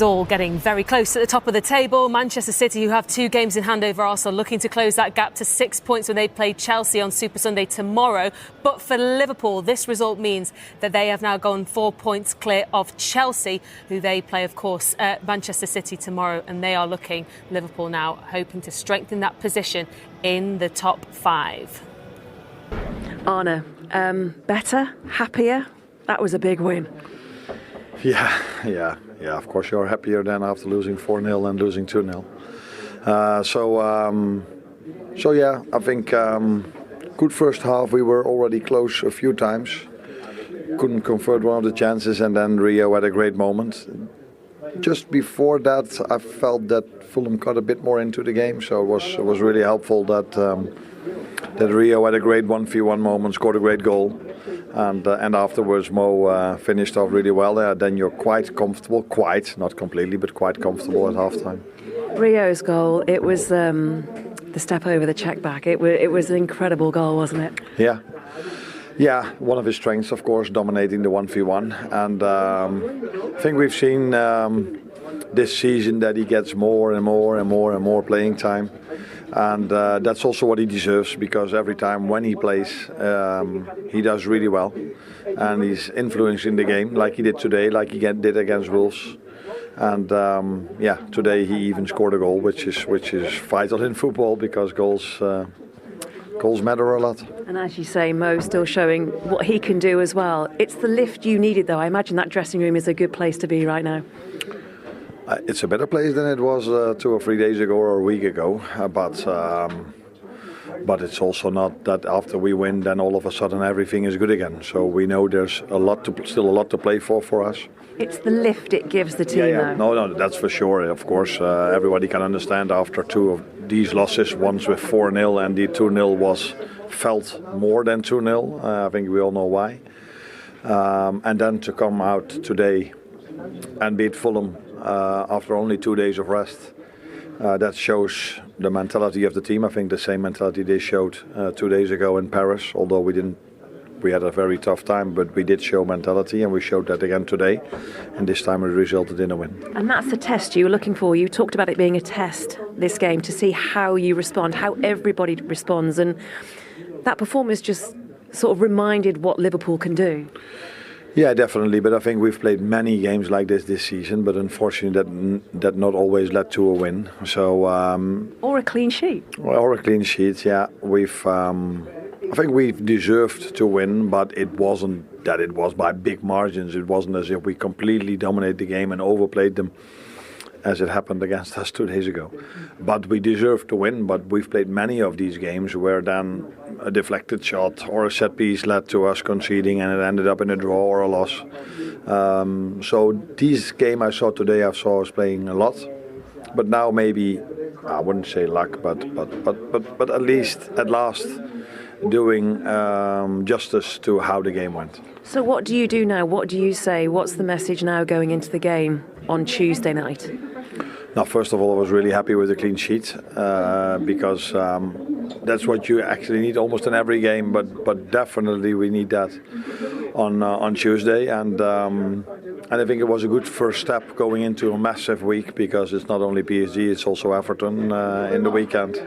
It's all getting very close at the top of the table. Manchester City, who have 2 games in hand over Arsenal, looking to close that gap to 6 points when they play Chelsea on Super Sunday tomorrow. But for Liverpool, this result means that they have now gone 4 points clear of Chelsea, who they play, of course, Manchester City tomorrow. And they are looking, Liverpool now, hoping to strengthen that position in the top 5. Anna, better, happier? That was a big win. Yeah. Of course, you're happier than after losing 4-0 and losing 2-0. So yeah, I think good first half. We were already close a few times. Couldn't convert one of the chances, and then Rio had a great moment. Just before that, I felt that Fulham got a bit more into the game, so it was really helpful that Rio had a great 1v1 moment, scored a great goal. And afterwards Mo finished off really well there. Then you're quite comfortable, not completely, but quite comfortable at halftime. Rio's goal, it was the step over the check back. It was an incredible goal, wasn't it? Yeah, one of his strengths, of course, dominating the 1v1. And I think we've seen this season that he gets more and more playing time. And that's also what he deserves, because every time when he plays, he does really well. And he's influencing the game like he did today, like he did against Wolves. And today he even scored a goal, which is vital in football, because goals matter a lot. And as you say, Mo still showing what he can do as well. It's the lift you needed, though. I imagine that dressing room is a good place to be right now. It's a better place than it was 2 or 3 days ago or a week ago, but it's also not that after we win, then all of a sudden everything is good again. So we know there's still a lot to play for us. It's the lift it gives the team, though. No, that's for sure. Of course, everybody can understand after 2 of these losses, once with 4-0 and the 2-0 was felt more than 2-0. I think we all know why. And then to come out today and beat Fulham after only 2 days of rest, that shows the mentality of the team. I think the same mentality they showed 2 days ago in Paris, although we had a very tough time, but we did show mentality, and we showed that again today, and this time it resulted in a win. And that's the test you were looking for. You talked about it being a test, this game, to see how you respond, how everybody responds, and that performance just sort of reminded what Liverpool can do. Yeah, definitely. But I think we've played many games like this season, but unfortunately that not always led to a win. So or a clean sheet. Or a clean sheet. Yeah, I think we've deserved to win, but it wasn't that it was by big margins. It wasn't as if we completely dominated the game and overplayed them, as it happened against us 2 days ago. But we deserved to win, but we've played many of these games where then a deflected shot or a set piece led to us conceding, and it ended up in a draw or a loss. So this game I saw today, I saw us playing a lot. But now maybe, I wouldn't say luck, but at last doing justice to how the game went. So what do you do now? What do you say? What's the message now going into the game on Tuesday night? Now, first of all, I was really happy with the clean sheet because that's what you actually need almost in every game. But definitely we need that on Tuesday, and I think it was a good first step going into a massive week, because it's not only PSG, it's also Everton in the weekend.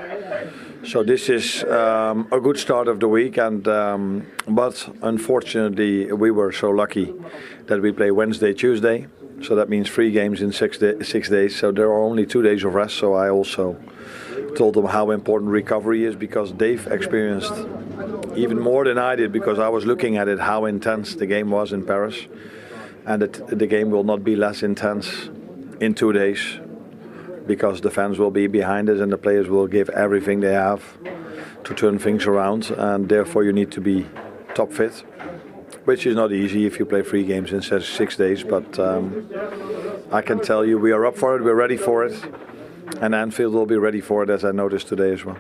So this is a good start of the week, and but unfortunately we were so lucky that we play Wednesday, Tuesday. So that means 3 games in 6 days. So there are only 2 days of rest. So I also told them how important recovery is, because they've experienced even more than I did, because I was looking at it, how intense the game was in Paris. And the game will not be less intense in 2 days, because the fans will be behind us and the players will give everything they have to turn things around. And therefore you need to be top fit, which is not easy if you play 3 games in 6 days. But I can tell you we are up for it, we're ready for it. And Anfield will be ready for it, as I noticed today as well.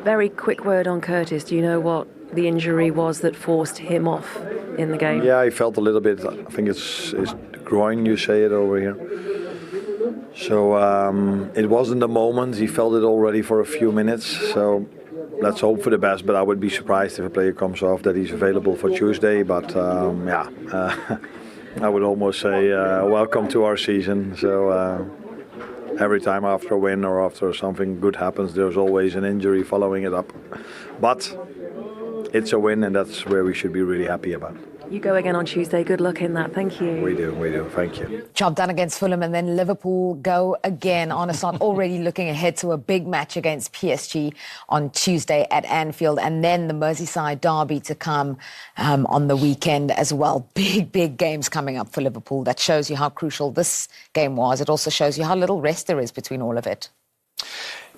Very quick word on Curtis. Do you know what the injury was that forced him off in the game? Yeah, he felt a little bit, I think it's groin, you say it over here. So it wasn't the moment, he felt it already for a few minutes. So let's hope for the best, but I would be surprised if a player comes off that he's available for Tuesday. But I would almost say, welcome to our season. So every time after a win or after something good happens, there's always an injury following it up. But it's a win, and that's where we should be really happy about. You go again on Tuesday. Good luck in that. Thank you. We do. Thank you. Job done against Fulham, and then Liverpool go again. Arne Slot already looking ahead to a big match against PSG on Tuesday at Anfield, and then the Merseyside derby to come on the weekend as well. Big games coming up for Liverpool. That shows you how crucial this game was. It also shows you how little rest there is between all of it.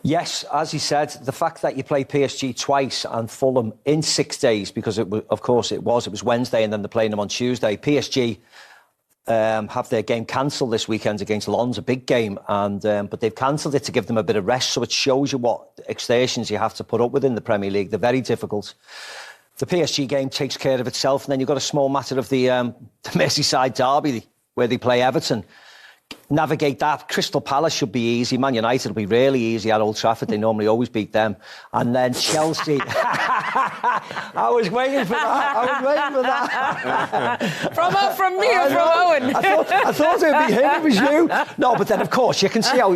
Yes, as he said, the fact that you play PSG twice and Fulham in 6 days, because it was Wednesday and then they're playing them on Tuesday. PSG have their game cancelled this weekend against Lens, a big game, and but they've cancelled it to give them a bit of rest. So it shows you what exertions you have to put up with in the Premier League. They're very difficult. The PSG game takes care of itself, and then you've got a small matter of the Merseyside derby where they play Everton. Navigate that. Crystal Palace should be easy. Man United will be really easy at Old Trafford. They normally always beat them. And then Chelsea. I was waiting for that. From me or from Owen? I thought it would be him. It was you. No, but then of course you can see how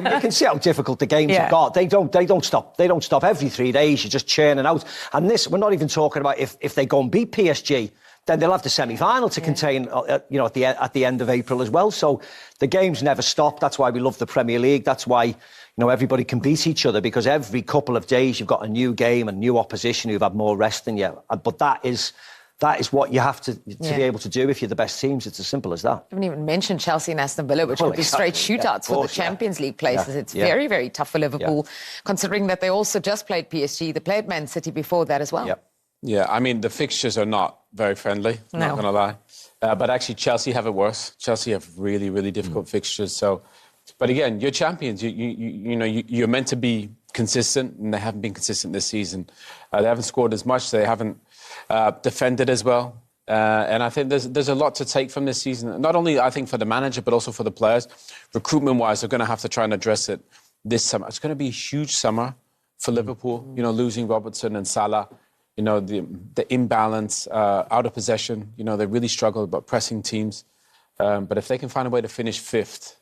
difficult the games have got. They don't stop. They don't stop every 3 days. You're just churning out. And this, we're not even talking about if they go and beat PSG. Then they'll have the semi-final to contain, at the end of April as well. So the games never stop. That's why we love the Premier League. That's why, everybody can beat each other, because every couple of days you've got a new game, a new opposition who've had more rest than you. But that is what you have to be able to do if you're the best teams. It's as simple as that. I haven't even mentioned Chelsea and Aston Villa, which could be straight shootouts for the Champions League places. It's very, very tough for Liverpool, considering that they also just played PSG. They played Man City before that as well. Yeah, I mean, the fixtures are not very friendly, not going to lie. But actually, Chelsea have it worse. Chelsea have really, really difficult fixtures. So, but again, you're champions. You're meant to be consistent, and they haven't been consistent this season. They haven't scored as much. They haven't defended as well. And I think there's a lot to take from this season. Not only, I think, for the manager, but also for the players. Recruitment-wise, they're going to have to try and address it this summer. It's going to be a huge summer for Liverpool, losing Robertson and Salah. The imbalance, out of possession. They really struggle about pressing teams. But if they can find a way to finish fifth,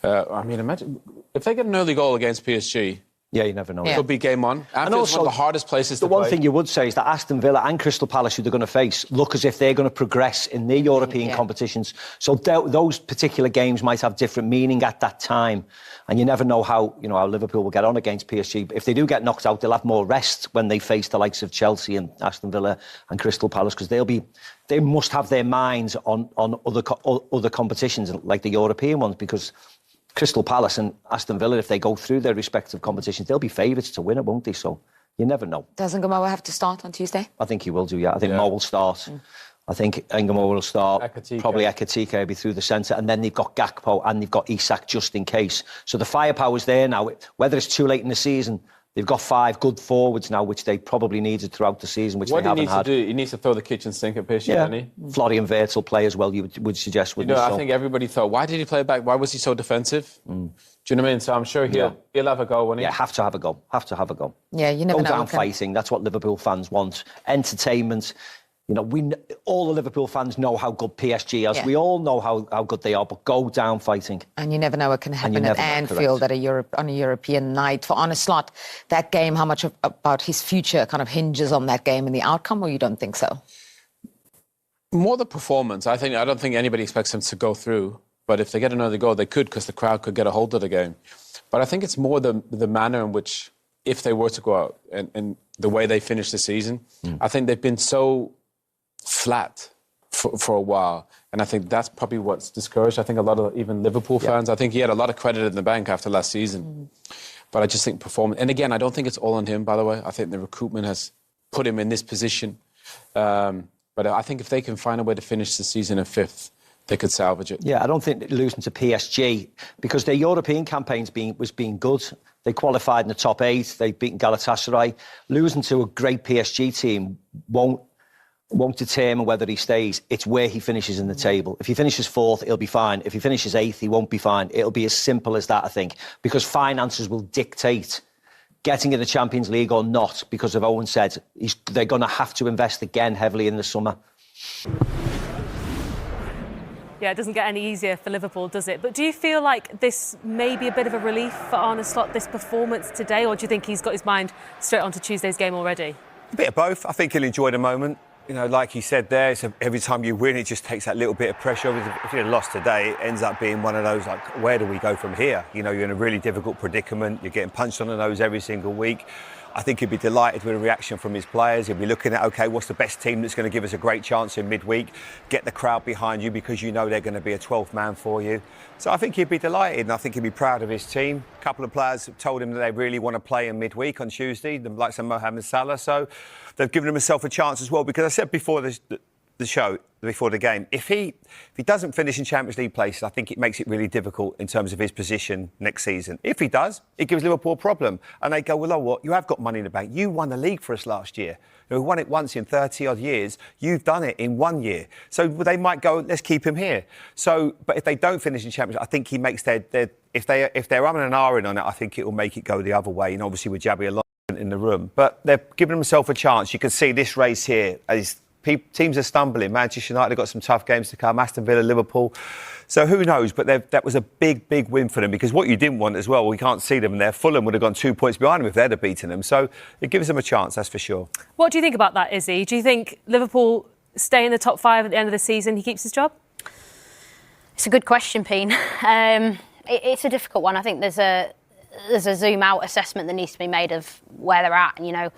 imagine if they get an early goal against PSG. Yeah, you never know. It could be game on. And also, one of the hardest places to play. The one thing you would say is that Aston Villa and Crystal Palace, who they're going to face, look as if they're going to progress in their European competitions. So those particular games might have different meaning at that time. And you never know how Liverpool will get on against PSG. But if they do get knocked out, they'll have more rest when they face the likes of Chelsea and Aston Villa and Crystal Palace, because they must have their minds on other competitions like the European ones, because Crystal Palace and Aston Villa, if they go through their respective competitions, they'll be favourites to win it, won't they? So you never know. Doesn't Ngumoha have to start on Tuesday? I think he will do, yeah. I think Mo will start. I think Ngumoha will start. Probably Ekitike will be through the centre. And then they've got Gakpo and they've got Isak just in case. So the firepower's there now. Whether it's too late in the season, they've got 5 good forwards now, which they probably needed throughout the season, which they haven't had. What he needs to do, he needs to throw the kitchen sink at PSG, doesn't he? Florian Wirtz will play as well, you would suggest, wouldn't you? I think everybody thought, why did he play back? Why was he so defensive? Do you know what I mean? So I'm sure he'll have a go, won't he? Yeah, have to have a go. Yeah, you never know. Go down fighting. That's what Liverpool fans want. Entertainment. All the Liverpool fans know how good PSG is. Yeah. We all know how good they are, but go down fighting. And you never know what can happen at Anfield on a European night. For Arne Slot, that game, how much about his future kind of hinges on that game and the outcome, or you don't think so? More the performance. I don't think anybody expects them to go through. But if they get another goal, they could, because the crowd could get a hold of the game. But I think it's more the manner in which, if they were to go out and the way they finish the season, I think they've been so flat for a while. And I think that's probably what's discouraged. I think a lot of even Liverpool fans, I think he had a lot of credit in the bank after last season. But I just think performance... And again, I don't think it's all on him, by the way. I think the recruitment has put him in this position. But I think if they can find a way to finish the season in 5th, they could salvage it. Yeah, I don't think losing to PSG, because their European campaigns was being good. They qualified in the top 8. They've beaten Galatasaray. Losing to a great PSG team won't determine whether he stays. It's where he finishes in the table. If he finishes 4th, he'll be fine. If he finishes 8th, he won't be fine. It'll be as simple as that, I think, because finances will dictate getting in the Champions League or not, because of Owen said they're going to have to invest again heavily in the summer. Yeah, it doesn't get any easier for Liverpool, does it? But do you feel like this may be a bit of a relief for Arne Slot, this performance today, or do you think he's got his mind straight onto Tuesday's game already? A bit of both. I think he'll enjoy the moment. You know, like he said there, every time you win, it just takes that little bit of pressure. If you'd lost today, it ends up being one of those, like, where do we go from here? You know, you're in a really difficult predicament. You're getting punched on the nose every single week. I think he'd be delighted with a reaction from his players. He'll be looking at, OK, what's the best team that's going to give us a great chance in midweek? Get the crowd behind you because you know they're going to be a 12th man for you. So I think he'd be delighted, and I think he'd be proud of his team. A couple of players have told him that they really want to play in midweek on Tuesday, the likes of Mohamed Salah. So they've given himself a chance as well, because I said before the show, before the game, if he doesn't finish in Champions League places, I think it makes it really difficult in terms of his position next season. If he does, it gives Liverpool a problem. And they go, well, oh, what? You have got money in the bank. You won the league for us last year. We won it once in 30-odd years. You've done it in 1 year. So they might go, let's keep him here. So, but if they don't finish in Champions League, I think he makes if they're umming and ahhing on it, I think it will make it go the other way. And obviously with Jabi Alonso in the room. But they're giving themselves a chance. You can see this race here is... Teams are stumbling. Manchester United have got some tough games to come. Aston Villa, Liverpool. So who knows? But that was a big, big win for them, because what you didn't want as well, we can't see them there. Fulham would have gone 2 points behind them if they'd have beaten them. So it gives them a chance, that's for sure. What do you think about that, Izzy? Do you think Liverpool stay in the top 5 at the end of the season? He keeps his job? It's a good question, Peen. It's a difficult one. I think there's a zoom out assessment that needs to be made of where they're at. And, you know,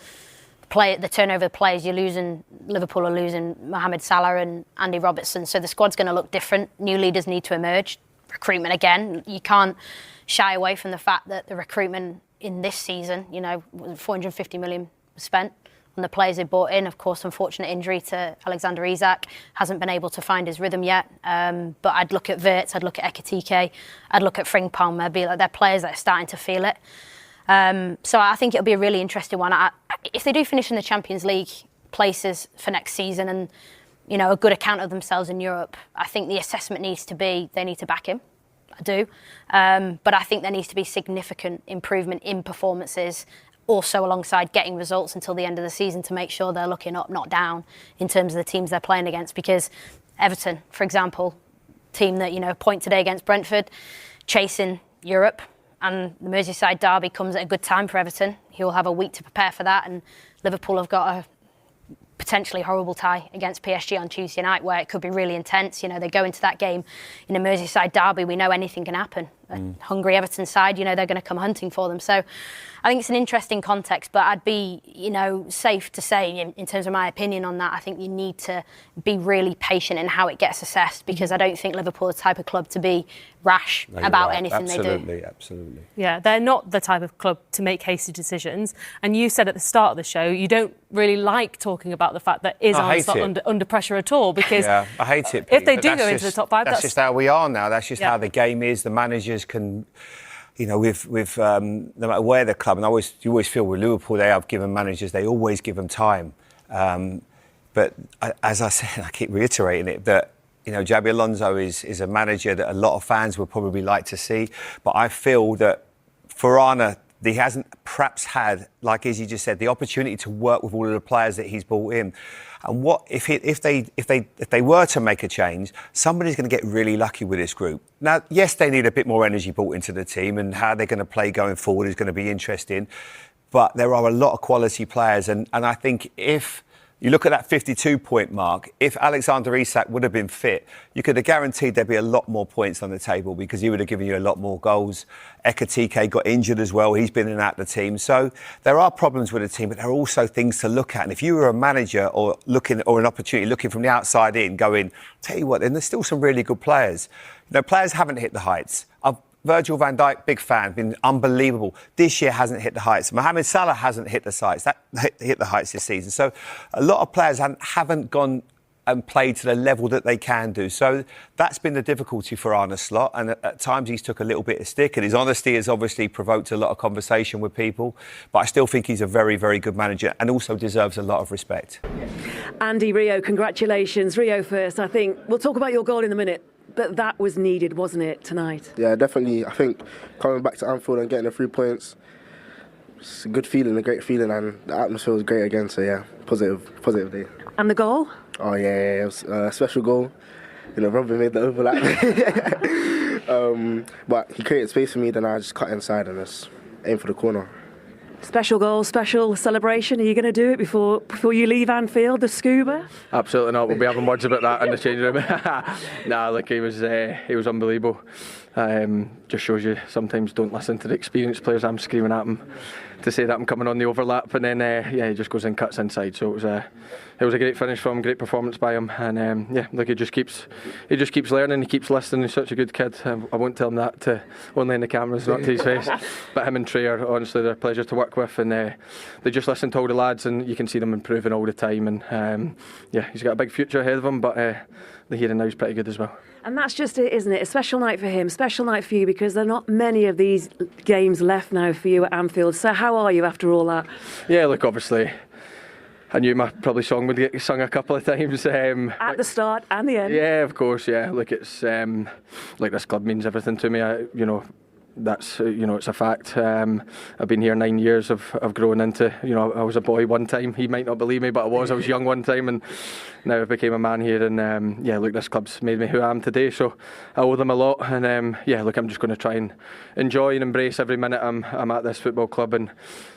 the turnover of players, Liverpool are losing Mohamed Salah and Andy Robertson, so the squad's going to look different. New leaders need to emerge. Recruitment again, you can't shy away from the fact that the recruitment in this season, you know, 450 million spent on the players they brought in. Of course, unfortunate injury to Alexander Isak, hasn't been able to find his rhythm yet. But I'd look at Wirtz, I'd look at Ekitike, I'd look at Frimpong. I'd be like, they're players that are starting to feel it. So I think it'll be a really interesting one. If they do finish in the Champions League places for next season and, you know, a good account of themselves in Europe, I think the assessment needs to be they need to back him. I do. But I think there needs to be significant improvement in performances, also alongside getting results until the end of the season to make sure they're looking up, not down, in terms of the teams they're playing against. Because Everton, for example, team that, you know, point today against Brentford, chasing Europe, and the Merseyside derby comes at a good time for Everton. He'll have a week to prepare for that, and Liverpool have got a potentially horrible tie against PSG on Tuesday night, where it could be really intense. You know, they go into that game in a Merseyside derby, we know anything can happen. A hungry Everton side, you know, they're going to come hunting for them. So I think it's an interesting context, but I'd be, you know, safe to say, in terms of my opinion on that, I think you need to be really patient in how it gets assessed, because I don't think Liverpool are the type of club to be rash about anything they do. Absolutely. Yeah, they're not the type of club to make hasty decisions. And you said at the start of the show, you don't really like talking about the fact that Arne Slot under pressure at all, because I hate it. If they do go into the top 5, that's just how we are now. That's just how the game is. The managers can, you know, with no matter where the club, and you always feel with Liverpool, they have given managers, they always give them time. But as I said, I keep reiterating it, that, you know, Jabi Alonso is a manager that a lot of fans would probably like to see. But I feel that for Arne, he hasn't perhaps had, like Izzy just said, the opportunity to work with all of the players that he's brought in. And what if they were to make a change, somebody's going to get really lucky with this group. Now, yes, they need a bit more energy brought into the team, and how they're going to play going forward is going to be interesting. But there are a lot of quality players, and I think if you look at that 52-point mark, if Alexander Isak would have been fit, you could have guaranteed there'd be a lot more points on the table, because he would have given you a lot more goals. Ekitike got injured as well. He's been in and out of the team. So there are problems with the team, but there are also things to look at. And if you were a manager or an opportunity looking from the outside in, going, tell you what, then there's still some really good players. You know, players haven't hit the heights. Virgil van Dijk, big fan, been unbelievable. This year hasn't hit the heights. Mohamed Salah hasn't hit the heights this season. So a lot of players haven't gone and played to the level that they can do. So that's been the difficulty for Arne Slot. And at times he's took a little bit of stick, and his honesty has obviously provoked a lot of conversation with people. But I still think he's a very, very good manager, and also deserves a lot of respect. Andy, Rio, congratulations. Rio first, I think. We'll talk about your goal in a minute. But that was needed, wasn't it, tonight? Yeah, definitely. I think coming back to Anfield and getting the 3 points, it's a good feeling, a great feeling, and the atmosphere was great again. So yeah, positive day. And the goal? Oh yeah, it was a special goal. Robin made the overlap. But he created space for me, then I just cut inside and just aim for the corner. Special goal, special celebration. Are you going to do it before you leave Anfield, the scuba? Absolutely not. We'll be having words about that in the changing room. Nah, look, he was unbelievable. Just shows you sometimes don't listen to the experienced players. I'm screaming at him to say that I'm coming on the overlap, and then he just goes and cuts inside. So it was a great finish from him, great performance by him, and look, he just keeps learning, he keeps listening. He's such a good kid. I won't tell him that only in the cameras, not to his face. But him and Trey are honestly they're a pleasure to work with, and they just listen to all the lads, and you can see them improving all the time. And he's got a big future ahead of him, but the here and now is pretty good as well. And that's just it, isn't it? A special night for him, special night for you, because there are not many of these games left now for you at Anfield. So how are you after all that? Yeah, look, obviously, I knew my probably song would get sung a couple of times. At the start and the end. Yeah, of course, yeah. Look, it's like this club means everything to me. That's it's a fact. I've been here 9 years. I've grown into I was a boy one time. He might not believe me, but I was young one time, and now I became a man here. And look, this club's made me who I am today, so I owe them a lot. And look, I'm just going to try and enjoy and embrace every minute I'm at this football club. And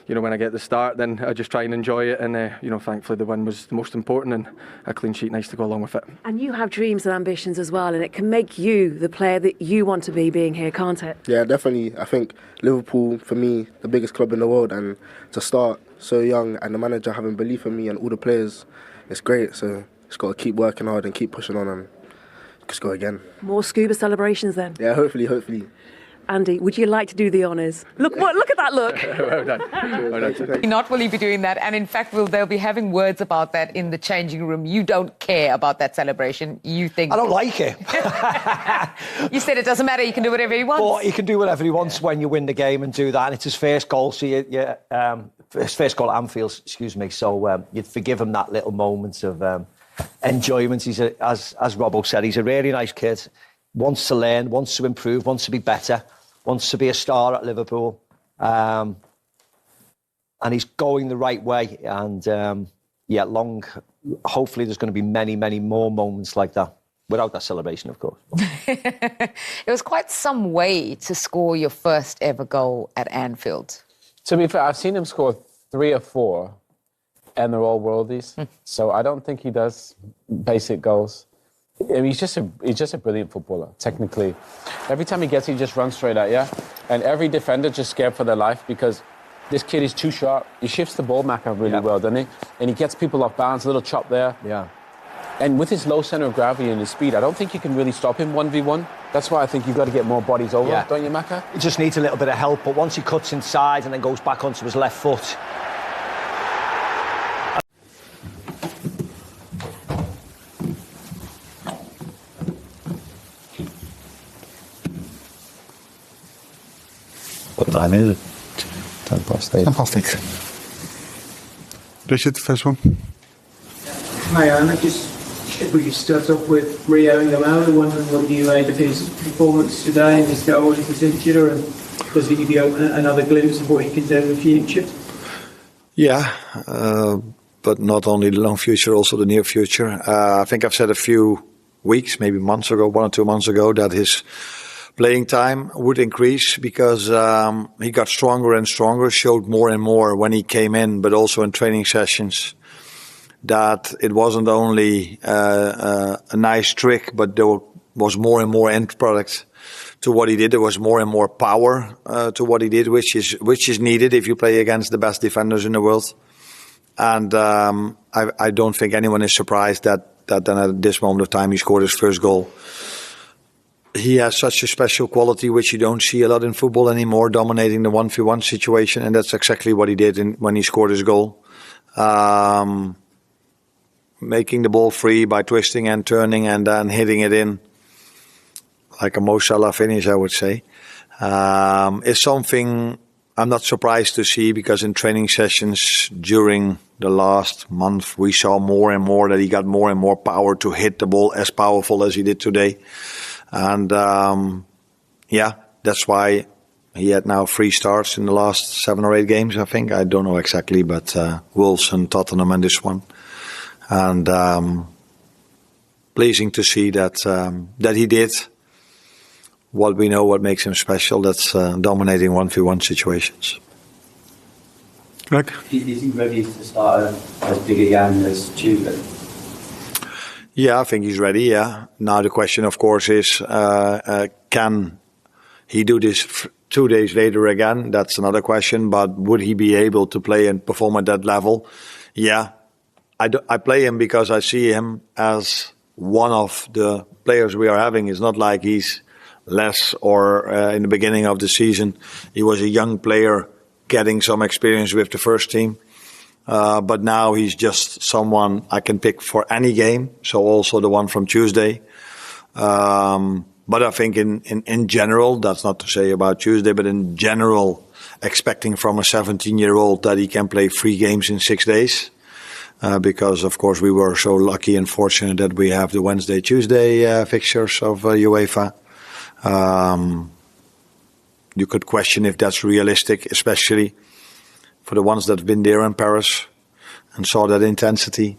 when I get the start, then I just try and enjoy it. And thankfully the win was the most important, and a clean sheet nice to go along with it. And you have dreams and ambitions as well, and it can make you the player that you want to be being here, can't it? Yeah, definitely. I think Liverpool, for me, the biggest club in the world, and to start so young and the manager having belief in me and all the players, it's great. So just got to keep working hard and keep pushing on and just go again. More scuba celebrations then? Yeah, hopefully. Andy, would you like to do the honours? Look at that look. Well done. Not will he be doing that, and in fact, they'll be having words about that in the changing room. You don't care about that celebration. You think I don't like it. You said it doesn't matter. He can do whatever he wants. But he can do whatever he wants when you win the game and do that. And it's his first goal, so his first goal at Anfield. Excuse me. So you'd forgive him that little moment of enjoyment. He's as Robbo said, he's a really nice kid. Wants to learn, wants to improve, wants to be better, wants to be a star at Liverpool. And he's going the right way. And, hopefully there's going to be many, many more moments like that. Without that celebration, of course. It was quite some way to score your first ever goal at Anfield. To be fair, I've seen him score 3 or 4, and they're all worldies. So I don't think he does basic goals. I mean, he's just a brilliant footballer, technically. Every time he gets it, he just runs straight at you. And every defender just scared for their life because this kid is too sharp. He shifts the ball back up really well, doesn't he? And he gets people off balance, a little chop there. Yeah. And with his low centre of gravity and his speed, I don't think you can really stop him 1v1. That's why I think you've got to get more bodies over, don't you, Maka? He just needs a little bit of help, but once he cuts inside and then goes back onto his left foot... What time is it? 8:10. 8:10. Richard, first one. Hi, just if we could start off with Rio Ngumoha, wondering what you made of his performance today and his goal in particular, and does it give you another glimpse of what he can do in the future? Yeah, but not only the long future, also the near future. I think I've said a few weeks, maybe months ago, 1 or 2 months ago, that his playing time would increase because he got stronger and stronger, showed more and more when he came in, but also in training sessions, that it wasn't only a nice trick, but there was more and more end product to what he did. There was more and more power to what he did, which is needed if you play against the best defenders in the world. And I don't think anyone is surprised that then at this moment of time he scored his first goal. He has such a special quality which you don't see a lot in football anymore, dominating the 1v1 situation, and that's exactly what he did when he scored his goal. Making the ball free by twisting and turning and then hitting it in, like a Mo Salah finish, I would say, is something I'm not surprised to see, because in training sessions during the last month we saw more and more that he got more and more power to hit the ball as powerful as he did today. And that's why he had now 3 starts in the last 7 or 8 games, I think. I don't know exactly, but Wolves and Tottenham and this one. And pleasing to see that he did what we know what makes him special. That's dominating 1v1 situations. Greg? Is he ready to start as big a game as Tuesday? Yeah, I think he's ready, yeah. Now the question, of course, is can he do this 2 days later again? That's another question. But would he be able to play and perform at that level? Yeah. I play him because I see him as one of the players we are having. It's not like he's less or in the beginning of the season. He was a young player getting some experience with the first team. But now he's just someone I can pick for any game. So also the one from Tuesday. But I think in general, that's not to say about Tuesday, but in general, expecting from a 17-year-old that he can play 3 games in 6 days. Because, of course, we were so lucky and fortunate that we have the Wednesday, Tuesday fixtures of UEFA. You could question if that's realistic, especially for the ones that have been there in Paris and saw that intensity.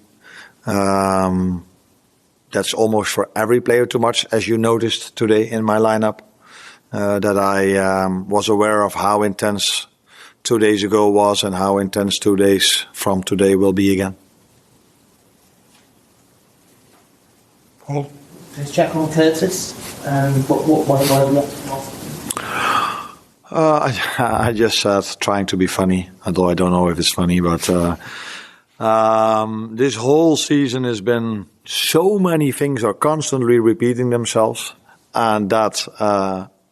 That's almost for every player too much, as you noticed today in my lineup, that I was aware of how intense 2 days ago was and how intense 2 days from today will be again. Paul? Let's check on Curtis. What I just said trying to be funny, although I don't know if it's funny, but this whole season has been so many things are constantly repeating themselves, and that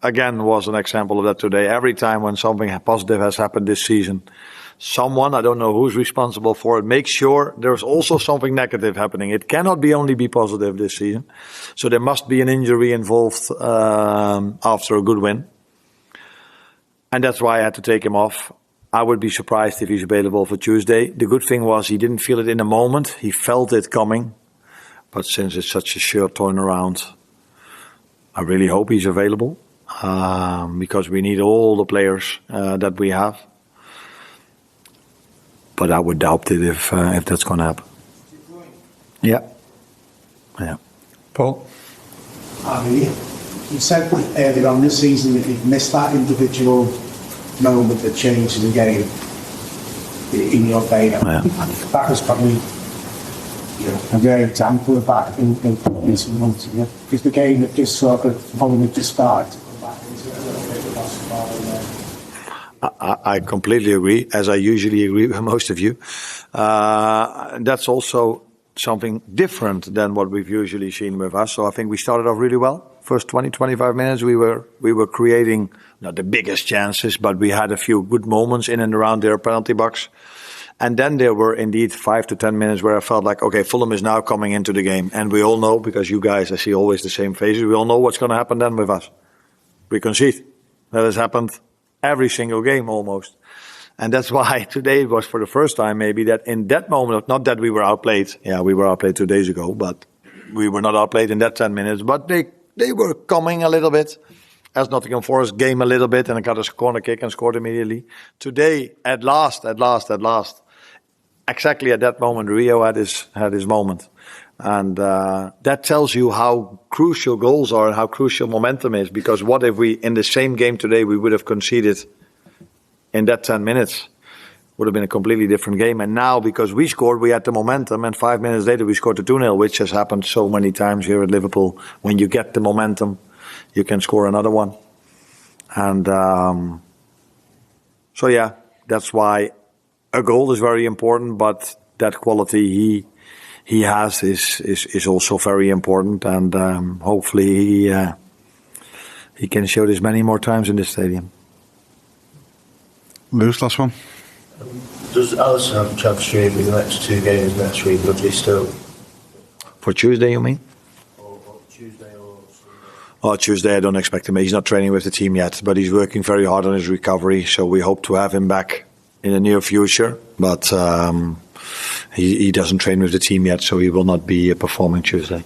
again was an example of that today. Every time when something positive has happened this season, someone, I don't know who's responsible for it, makes sure there's also something negative happening. It cannot only be positive this season. So there must be an injury involved after a good win. And that's why I had to take him off. I would be surprised if he's available for Tuesday. The good thing was he didn't feel it in the moment. He felt it coming. But since it's such a short turnaround, I really hope he's available. Because we need all the players that we have. But I would doubt it if that's going to happen. Yeah. Paul? You said earlier on this season that you've missed that individual moment that changed the game in your favour. Yeah. That was probably a great example of that in recent months. Because the game that just sort of following the start. I completely agree, as I usually agree with most of you. That's also something different than what we've usually seen with us. So I think we started off really well. First 20, 25 minutes, we were creating not the biggest chances, but we had a few good moments in and around their penalty box. And then there were indeed 5 to 10 minutes where I felt like, okay, Fulham is now coming into the game. And we all know, because you guys, I see always the same faces, we all know what's going to happen then with us. We concede. That has happened every single game almost. And that's why today it was for the first time maybe that in that moment, not that we were outplayed. Yeah, we were outplayed 2 days ago, but we were not outplayed in that 10 minutes. But they were coming a little bit, as Nottingham Forest game a little bit, and I got a corner kick and scored immediately. Today, at last, exactly at that moment, Rio had his moment. And that tells you how crucial goals are and how crucial momentum is. Because what if we, in the same game today, we would have conceded in that 10 minutes? Would have been a completely different game. And now, because we scored, we had the momentum. And 5 minutes later, we scored the 2-0, which has happened so many times here at Liverpool. When you get the momentum, you can score another one. And so, yeah, that's why a goal is very important. But that quality he has is also very important. And hopefully he can show this many more times in this stadium. Lewis, last one. Does Alisson have a chance stream in the next 2 games next week, Dudley still? For Tuesday, you mean? Or Tuesday or Sunday? Oh, Tuesday, I don't expect him. He's not training with the team yet, but he's working very hard on his recovery, so we hope to have him back in the near future. But he doesn't train with the team yet, so he will not be performing Tuesday.